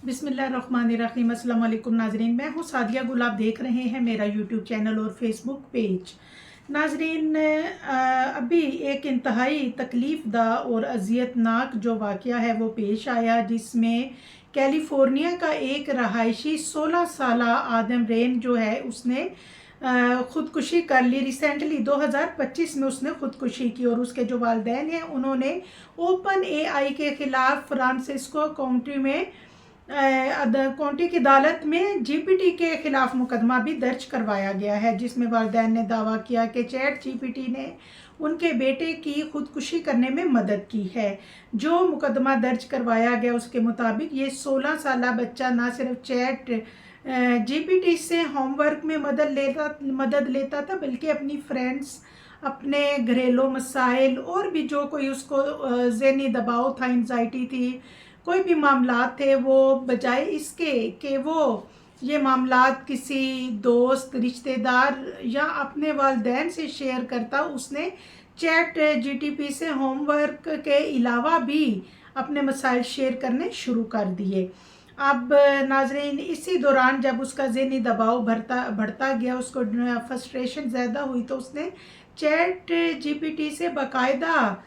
बिस्मिल्लाहिर्रहमानिर्रहीम। अस्सलाम वालेकुम नाजरीन, मैं हूँ सादिया गुल। आप देख रहे हैं मेरा यूट्यूब चैनल और फेसबुक पेज। नाजरीन, अभी एक इंतहाई तकलीफ़ दा और अजियतनाक जो वाक़या है वो पेश आया, जिसमें कैलिफोर्निया का एक रहायशी 16 साला आदम रेन जो है उसने ख़ुदकुशी कर ली। रिसेंटली 2025 में उसने ख़ुदकुशी की और उसके जो वालिदैन हैं उन्होंने ओपन एआई के ख़िलाफ़ फ्रांसिस्को काउंटी की अदालत में जीपीटी के ख़िलाफ़ मुकदमा भी दर्ज करवाया गया है, जिसमें वालिदैन ने दावा किया कि चैट जीपीटी ने उनके बेटे की ख़ुदकुशी करने में मदद की है। जो मुकदमा दर्ज करवाया गया उसके मुताबिक ये 16 साला बच्चा ना सिर्फ चैट जीपीटी से होमवर्क में मदद लेता था, बल्कि अपनी फ्रेंड्स, अपने घरेलू मसाइल और भी जो कोई उसको ज़हनी दबाव था, एंजाइटी थी, कोई भी मामलात थे, वो बजाय इसके कि वो ये मामलात किसी दोस्त, रिश्तेदार या अपने वालिदैन से शेयर करता, उसने चैट जीटीपी से होमवर्क के अलावा भी अपने मसाइल शेयर करने शुरू कर दिए। अब नाजरीन, इसी दौरान जब उसका ज़हनी दबाव बढ़ता गया, उसको फ्रस्ट्रेशन ज़्यादा हुई, तो उसने चैट जीपीटी से बाकायदा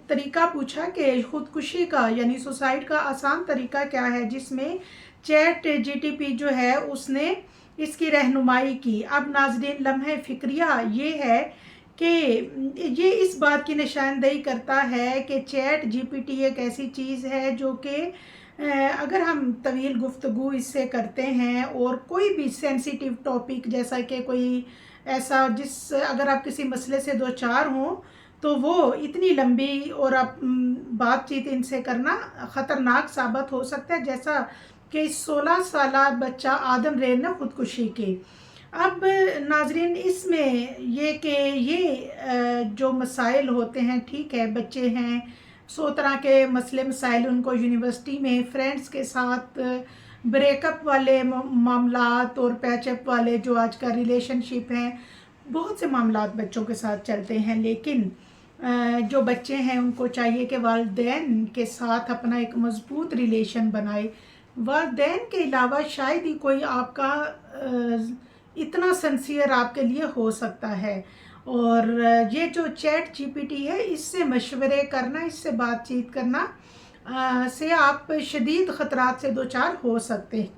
तरीका पूछा कि ख़ुदकुशी का यानी सुसाइड का आसान तरीका क्या है, जिसमें चैट जीटीपी जो है उसने इसकी रहनुमाई की। अब नाजरीन, लम्हे फ़िक्रिया ये है कि ये इस बात की निशानदेही करता है कि चैट जीपीटी एक ऐसी चीज़ है जो कि अगर हम तवील गुफ्तगू इससे करते हैं और कोई भी सेंसिटिव टॉपिक, जैसा कि कोई ऐसा अगर आप किसी मसले से दो चार हों, तो वो इतनी लंबी और बातचीत इनसे करना ख़तरनाक साबित हो सकता है, जैसा कि 16 साला बच्चा आदम रेन ने ख़ुदकुशी की। अब नाजरीन, इसमें ये जो मसाइल होते हैं, ठीक है, बच्चे हैं, 100 तरह के मसले मसाइल उनको यूनिवर्सिटी में फ्रेंड्स के साथ ब्रेकअप वाले मामलात और पैचअप वाले जो आज का रिलेशनशिप हैं, बहुत से मामलात बच्चों के साथ चलते हैं। लेकिन जो बच्चे हैं उनको चाहिए कि वालिदैन के साथ अपना एक मज़बूत रिलेशन बनाए। वालिदैन के अलावा शायद ही कोई आपका इतना सिंसियर आपके लिए हो सकता है। और ये जो चैट जीपीटी है, इससे मशवरे करना, इससे बातचीत करना से आप शदीद ख़तरात से दो चार हो सकते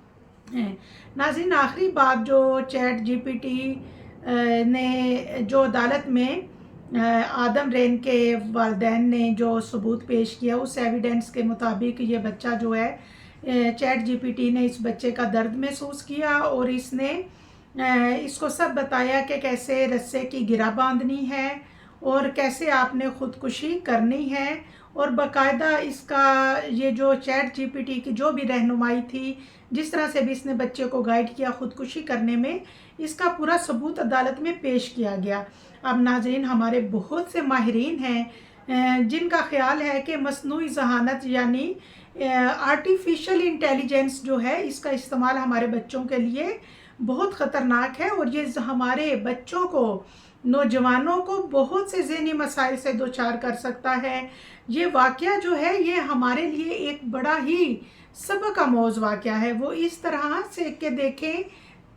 हैं। नाज़रीन, आखिरी बात जो चैट जीपीटी ने जो अदालत में आदम रेन के वालिदैन ने जो सबूत पेश किया, उस एविडेंस के मुताबिक ये बच्चा जो है, चैट जीपीटी ने इस बच्चे का दर्द महसूस किया और इसको सब बताया कि कैसे रस्से की गिरा बांधनी है और कैसे आपने ख़ुदकुशी करनी है। और बाकायदा इसका ये जो चैट जीपीटी की जो भी रहनुमाई थी, जिस तरह से भी इसने बच्चे को गाइड किया ख़ुदकुशी करने में, इसका पूरा सबूत अदालत में पेश किया गया। अब नाज़रीन, हमारे बहुत से माहिरीन हैं जिनका ख़्याल है कि मसनूई ज़हानत यानी आर्टिफिशियल इंटेलिजेंस जो है, इसका इस्तेमाल हमारे बच्चों के लिए बहुत ख़तरनाक है और ये हमारे बच्चों को, नौजवानों को बहुत से ज़हनी मसाइल से दो चार कर सकता है। ये वाक़या जो है ये हमारे लिए एक बड़ा ही सबक आमोज़ वाक़या है। वो इस तरह से कि देखें,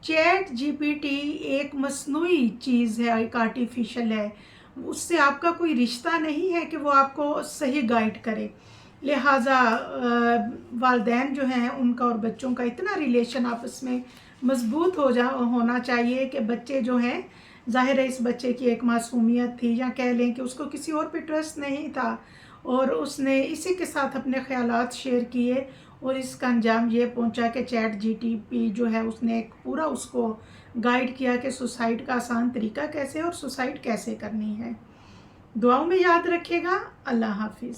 चैट जीपीटी एक मसनूई चीज़ है, एक आर्टिफिशियल है, उससे आपका कोई रिश्ता नहीं है कि वो आपको सही गाइड करे। लिहाजा वालिदैन जो हैं उनका और बच्चों का इतना रिलेशन आपस में मज़बूत होना चाहिए कि बच्चे जो हैं, ज़ाहिर है इस बच्चे की एक मासूमियत थी, या कह लें कि उसको किसी और पे ट्रस्ट नहीं था और उसने इसी के साथ अपने ख़यालात शेयर किए और इसका अंजाम ये पहुंचा कि चैट जीटीपी जो है उसने एक पूरा उसको गाइड किया कि सुसाइड का आसान तरीका कैसे और सुसाइड कैसे करनी है। दुआओं में याद रखिएगा। अल्लाह हाफिज़।